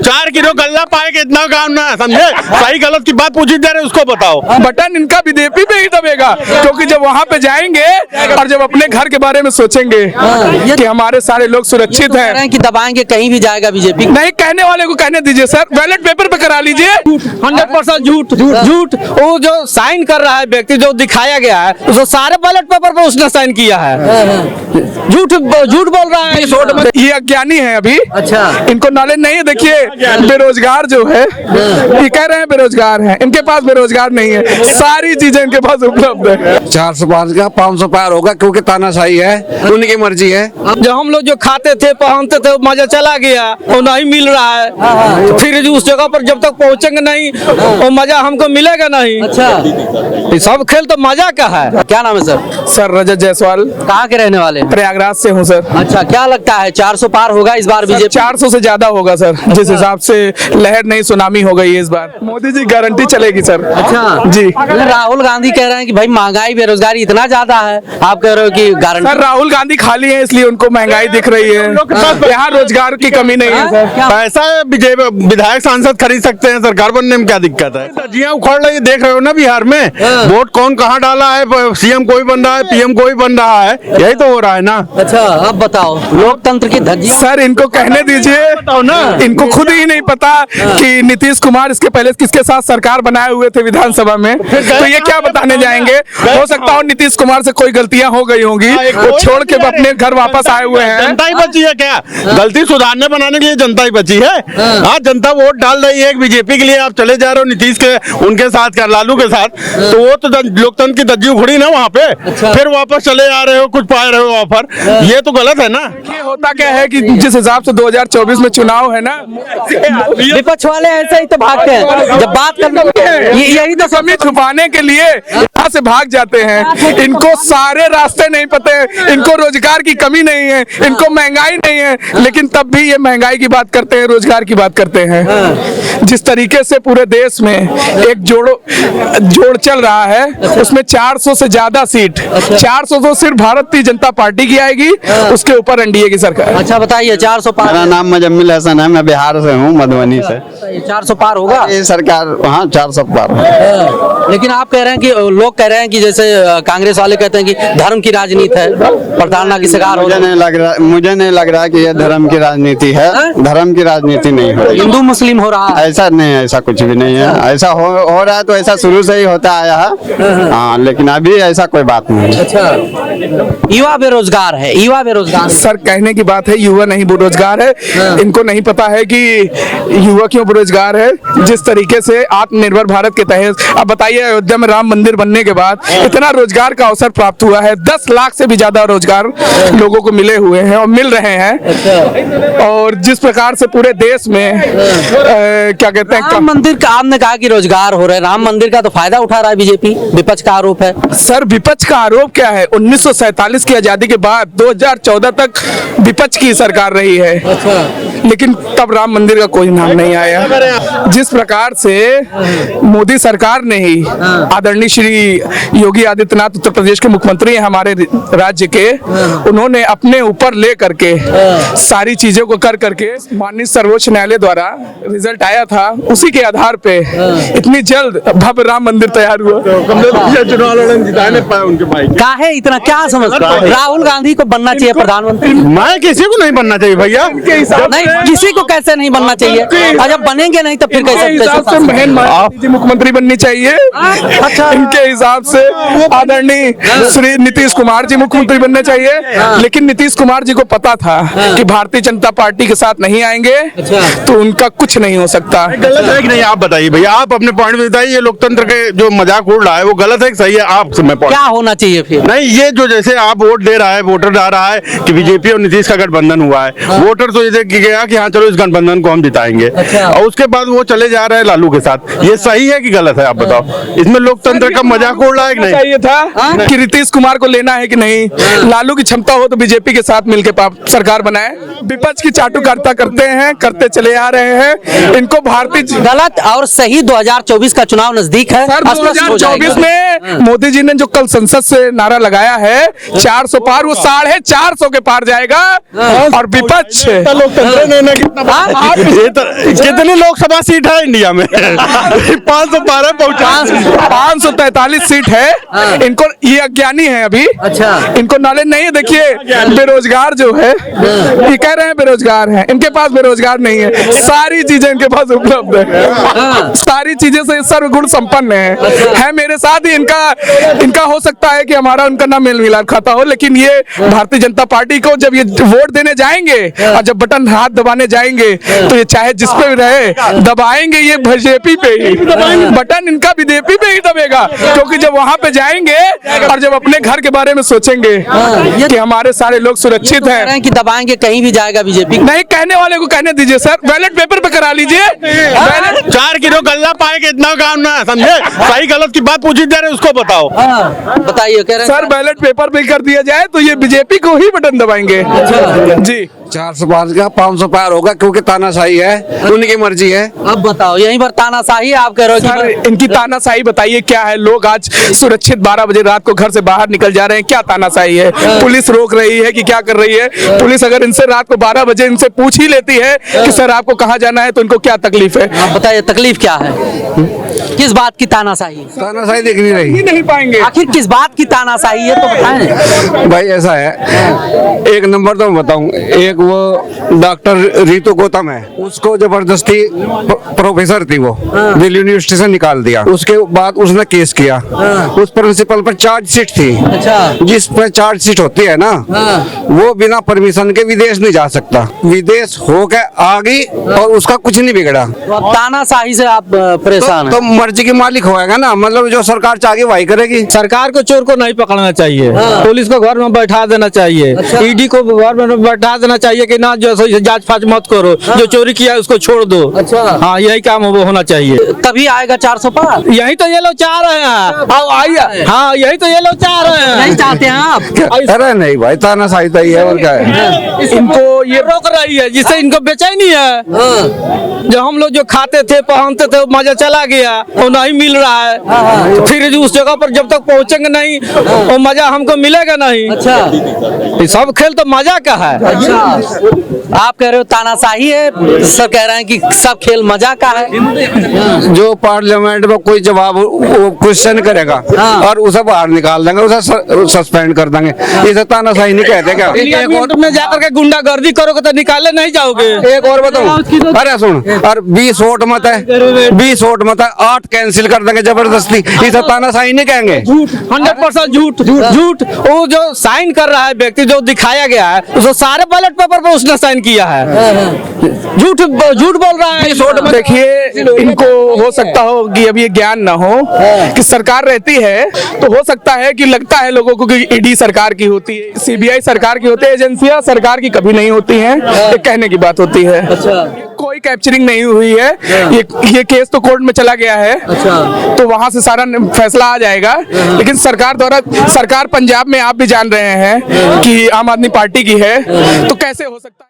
4 kilo गल्ला पाए के इतना काम ना, समझे? सही गलत की बात पूछी जा रही है, उसको बताओ। बटन इनका बीजेपी पे ही दबेगा, क्योंकि जब वहाँ पे जाएंगे और जब अपने घर के बारे में सोचेंगे कि हमारे सारे लोग सुरक्षित हैं कि दबाएंगे कहीं भी जाएगा बीजेपी। नहीं, कहने वाले को कहने दीजिए सर, बैलेट पेपर पे करा लीजिए। 100% झूठ। वो जो साइन कर रहा है व्यक्ति, जो दिखाया गया है, उसको सारे बैलेट पेपर पे उसने साइन किया है। झूठ बोल रहा है। ये अज्ञानी है अभी। अच्छा, इनको नॉलेज नहीं है। देखिए, बेरोजगार जो है, ये कह रहे हैं बेरोजगार हैं, इनके पास बेरोजगार नहीं है, सारी चीजें इनके पास उपलब्ध है। 400 पार का 500 पार होगा, क्योंकि तानाशाही है, उनकी मर्जी है। जो हम लोग जो खाते थे पहनते थे मजा चला गया, वो नहीं मिल रहा है। फिर उस जगह पर जब तक पहुंचेंगे नहीं वो मजा हमको मिलेगा नहीं। अच्छा, ये सब खेल तो मजा का है। क्या नाम है सर? सर रजत जायसवाल, कहाँ के रहने वाले? प्रयागराज से हूँ सर। अच्छा, क्या लगता है 400 पार होगा इस बार बीजेपी? 400 से ज्यादा होगा सर, जिस हिसाब से लहर नहीं सुनामी हो गई है इस बार। मोदी जी गारंटी चलेगी सर। अच्छा जी। राहुल गांधी कह रहे हैं कि भाई महंगाई बेरोजगारी इतना ज्यादा है, आप कह रहे हो कि गारंटी? सर राहुल गांधी खाली है, इसलिए उनको महंगाई दिख रही है। यहाँ रोजगार की कमी नहीं है सर। पैसा विधायक सांसद खरीद सकते हैं, सरकार बनने में क्या दिक्कत है? धज्जियां उखड़ रही, देख रहे हो ना बिहार में। वोट कौन कहाँ डाला है, सीएम कोई बन रहा है, पीएम कोई बन रहा है, यही तो हो रहा है ना। अच्छा, अब बताओ लोकतंत्र की धज्जियां। सर इनको कहने दीजिए, बताओ ना। इनको खुद ही नहीं पता कि नीतीश कुमार इसके पहले किसके साथ सरकार बनाए हुए थे विधानसभा में, तो ये क्या बताने जाएंगे? हो सकता हो नीतीश कुमार से कोई गलतियां हो गई होंगी, वो छोड़ के अपने घर वापस आए हुए हैं। जनता ही बची है क्या? गलती सुधारने बनाने के लिए जनता ही बची है। हाँ, जनता वोट डाल रही है बीजेपी के लिए, आप चले जा रहे हो नीतीश के उनके साथ क्या, लालू के साथ, तो वो तो लोकतंत्र की धज्जी उखड़ी ना वहाँ पे। फिर वापस चले आ रहे हो, कुछ पा रहे हो ऑफर, ये तो गलत है ना। ये होता क्या है कि जिस हिसाब से 2024 में चुनाव है ना, विपक्ष वाले ऐसे ही तो भागते हैं जब बात करते, यही तो कमी छुपाने के लिए यहाँ से भाग जाते हैं। इनको सारे रास्ते नहीं पते, इनको रोजगार की कमी नहीं है, इनको महंगाई नहीं है, लेकिन तब भी ये महंगाई की बात करते हैं, रोजगार की बात करते हैं। जिस तरीके से पूरे देश में एक जोड़ चल रहा है, उसमें 400 से ज्यादा सीट, 400 तो सिर्फ भारतीय जनता पार्टी की आएगी, उसके ऊपर एनडीए की सरकार। अच्छा बताइए, 400 पार? मेरा नाम मुजम्मिल हसन है, मैं बिहार से हूँ, मधुबनी से। 400 पार होगा ये सरकार? हाँ, 400 पार। लेकिन आप कह रहे हैं कि लोग कह रहे हैं कि जैसे कांग्रेस वाले कहते हैं कि धर्म की राजनीति है, प्रताड़ना की शिकार हो। मुझे नहीं लग रहा कि ये धर्म की राजनीति है। धर्म की राजनीति नहीं हो रही, हिंदू मुस्लिम हो रहा है। ऐसा नहीं है, ऐसा कुछ भी नहीं है। ऐसा हो रहा है तो ऐसा शुरू से ही होता आया है। हाँ, लेकिन अभी ऐसा कोई बात नहीं है। अच्छा, युवा बेरोजगार है, युवा बेरोजगार। सर कहने की बात है, युवा नहीं बेरोजगार है। इनको नहीं पता है कि युवा क्यों बेरोजगार है। जिस तरीके से आत्मनिर्भर भारत के तहत, अब बताइए, अयोध्या में राम मंदिर बनने के बाद इतना रोजगार का अवसर प्राप्त हुआ है, 10 लाख से भी ज्यादा रोजगार लोगों को मिले हुए हैं और मिल रहे हैं। और जिस प्रकार से पूरे देश में क्या कहते हैं, राम मंदिर का आपने कहा कि रोजगार हो रहा है, राम मंदिर का तो फायदा उठा रहा है बीजेपी, विपक्ष का आरोप है। सर विपक्ष का आरोप क्या है? 1947 की आजादी के बाद 2014 तक विपक्ष की सरकार रही है। लेकिन तब राम मंदिर का कोई नाम नहीं आया। जिस प्रकार से मोदी सरकार ने ही, आदरणीय श्री योगी आदित्यनाथ उत्तर प्रदेश के मुख्यमंत्री हैं हमारे राज्य के, उन्होंने अपने ऊपर ले करके सारी चीजों को कर करके, माननीय सर्वोच्च न्यायालय द्वारा रिजल्ट आया था, उसी के आधार पे इतनी जल्द भव्य राम मंदिर तैयार हुआ। चुनाव लड़ने जिता नहीं पाए उनके भाई। काहे इतना, क्या समझता है? राहुल गांधी को बनना चाहिए प्रधानमंत्री? मैं किसी को नहीं बनना चाहिए भैया। नहीं, किसी को कैसे नहीं बनना चाहिए? और जब बनेंगे नहीं तो फिर कैसे मुख्यमंत्री बननी चाहिए? अच्छा, इनके हिसाब से आदरणीय श्री नीतीश कुमार जी मुख्यमंत्री बनने चाहिए। लेकिन नीतीश कुमार जी को पता था कि भारतीय जनता पार्टी के साथ नहीं आएंगे तो उनका कुछ नहीं हो सकता। गलत है कि नहीं, आप बताइए भैया, आप अपने पॉइंट में बताइए। ये लोकतंत्र के जो मजाक उड़ रहा है वो गलत है कि सही है? आप क्या होना चाहिए फिर? नहीं, ये जो जैसे आप वोट दे रहा है, वोटर जा रहा है कि बीजेपी और नीतीश का गठबंधन हुआ है, वोटर तो ये देख गया कि हाँ चलो इस गठबंधन को हम जिताएंगे, और उसके बाद वो चले जा रहे हैं लालू के साथ। ये सही है कि गलत है, आप बताओ। इसमें लोकतंत्र का मजाक उड़ रहा है कि नहीं? चाहिए था कि नीतीश कुमार को लेना है कि नहीं, लालू की क्षमता हो तो बीजेपी के साथ मिलकर सरकार बनाए। विपक्ष की चाटुकारिता करते हैं, करते चले आ रहे हैं। इनको भारतीय गलत और सही 2024 का चुनाव नजदीक है। सर, 2024 में मोदी जी ने जो कल संसद से नारा लगाया है 400 पार, वो 450 के पार जाएगा। और विपक्ष कितनी लोकसभा सीट है इंडिया में? 512 पहुंचा, 543 सीट है। इनको ये अज्ञानी है अभी, अच्छा। इनको नॉलेज नहीं है। देखिए बेरोजगार जो है, ये कह रहे हैं बेरोजगार हैं, इनके पास बेरोजगार नहीं है। सारी चीजें इनके पास उपलब्ध है, सारी चीजें से सर्वगुण संपन्न है मेरे साथ ही। इनका हो सकता है कि हमारा उनका ना मेल मिलाप खाता हो, लेकिन ये भारतीय जनता पार्टी को जब ये वोट देने जाएंगे और जब बटन हाथ दबाने जाएंगे तो ये चाहे जिस पे भी रहे दबाएंगे ये बीजेपी पे ही। बटन इनका बीजेपी पे ही दबेगा, क्योंकि जब वहां पे जाएंगे और जब अपने घर के बारे में सोचेंगे कि हमारे सारे लोग सुरक्षित कह रहे हैं, कि दबाएंगे कहीं भी जाएगा बीजेपी। नहीं कहने वाले को कहने दीजिए सर, बैलेट पेपर पे करा लीजिए। 4 किलो गल्ला पाए के इतना काम ना, समझे? सही गलत की बात पूछी जा रही है, उसको बताओ। बताइए, कह रहे हैं सर बैलेट पेपर पे कर दिया जाए तो ये बीजेपी को ही बटन दबाएंगे। जी 400 पार का 500 पार होगा, क्योंकि तानाशाही है, उनकी मर्जी है। अब बताओ, यहीं पर तानाशाही आप कह रहे हो सर कि इनकी तानाशाही बताइए क्या है? लोग आज सुरक्षित 12 बजे रात को घर से बाहर निकल जा रहे हैं, क्या तानाशाही है? पुलिस रोक रही है कि क्या कर रही है? पुलिस अगर इनसे रात को 12 बजे इनसे पूछ ही लेती है कि सर आपको कहाँ जाना है, तो इनको क्या तकलीफ है? आप बताइए तकलीफ क्या है, किस बात की तानाशाही? तानाशाही दिख नहीं रही। नहीं पाएंगे। आखिर किस बात की तानाशाही है तो बताएं। भाई ऐसा है, एक नंबर तो मैं बताऊं, एक वो डॉक्टर रितु गौतम है, उसको जबरदस्ती प्रोफेसर थी वो दिल्ली यूनिवर्सिटी से निकाल दिया। उसके बाद उसने केस किया, उस प्रिंसिपल पर चार्जशीट थी। अच्छा। जिस पर चार्जशीट होती है ना, वो बिना परमिशन के विदेश नहीं जा सकता। विदेश होकर आ गई और उसका कुछ नहीं बिगड़ा। तो अब तानाशाही से आप परेशान तो हैं। मर्जी के मालिक होएगा ना, मतलब जो सरकार चाहेगी वही करेगी। सरकार को चोर को नहीं पकड़ना चाहिए, पुलिस को घर में बैठा देना चाहिए, ईडी को घर में बैठा देना चाहिए कि ना जो जांच फांच मत करो, जो चोरी किया है उसको छोड़ दो। अच्छा। हाँ यही काम वो होना चाहिए। कभी आएगा 400 पार? यही तो ये लोग चाह रहे हैं। अब आइए, हाँ यही तो ये लोग चाह रहे हैं। नहीं चाहते हैं आप? अरे नहीं भाई, तानाशाही तो ही है और क्या है। इनको ये रोक रही है जिससे इनको बेचैनी है। जो हम लोग जो खाते थे पहनते थे मजा चला गया, वो नहीं मिल रहा है। फिर उस जगह पर जब तक पहुंचेंगे नहीं वो मजा हमको मिलेगा नहीं। अच्छा। ये सब खेल तो मजा का है। अच्छा, आप कह रहे हो तानाशाही है, सर कह रहे हैं कि सब खेल मजा का है। जो पार्लियामेंट में कोई जवाब वो क्वेश्चन करेगा और उसे बाहर निकाल देंगे, उसे सस्पेंड कर देंगे। इसे तानाशाही नहीं कहते क्या? कोर्ट में जाकर के गुंडागर्दी करोगे तो निकाले नहीं जाओगे। एक और बताऊं, अरे सुन, और 20 वोट मत है, 20 वोट मत है, 8 कैंसिल कर देंगे जबरदस्ती। इसे तानाशाही नहीं कहेंगे। 100% झूठ। वो जो साइन कर रहा है व्यक्ति, जो दिखाया गया है, उसको सारे बैलेट पेपर पर उसने साइन किया है। झूठ बोल रहा है। देखिए इनको हो सकता हो कि अभी ये ज्ञान ना हो कि सरकार रहती है तो हो सकता है कि लगता है लोगों को कि ईडी सरकार की होती है, सीबीआई सरकार की होती है, एजेंसियां सरकार की कभी नहीं होती हैं। ये कहने की बात होती है। कोई कैप्चरिंग नहीं हुई है, ये केस तो कोर्ट में चला गया है। तो वहां से सारा फैसला आ जाएगा। लेकिन सरकार द्वारा, सरकार पंजाब में आप भी जान रहे हैं कि आम आदमी पार्टी की है, तो कैसे हो सकता है?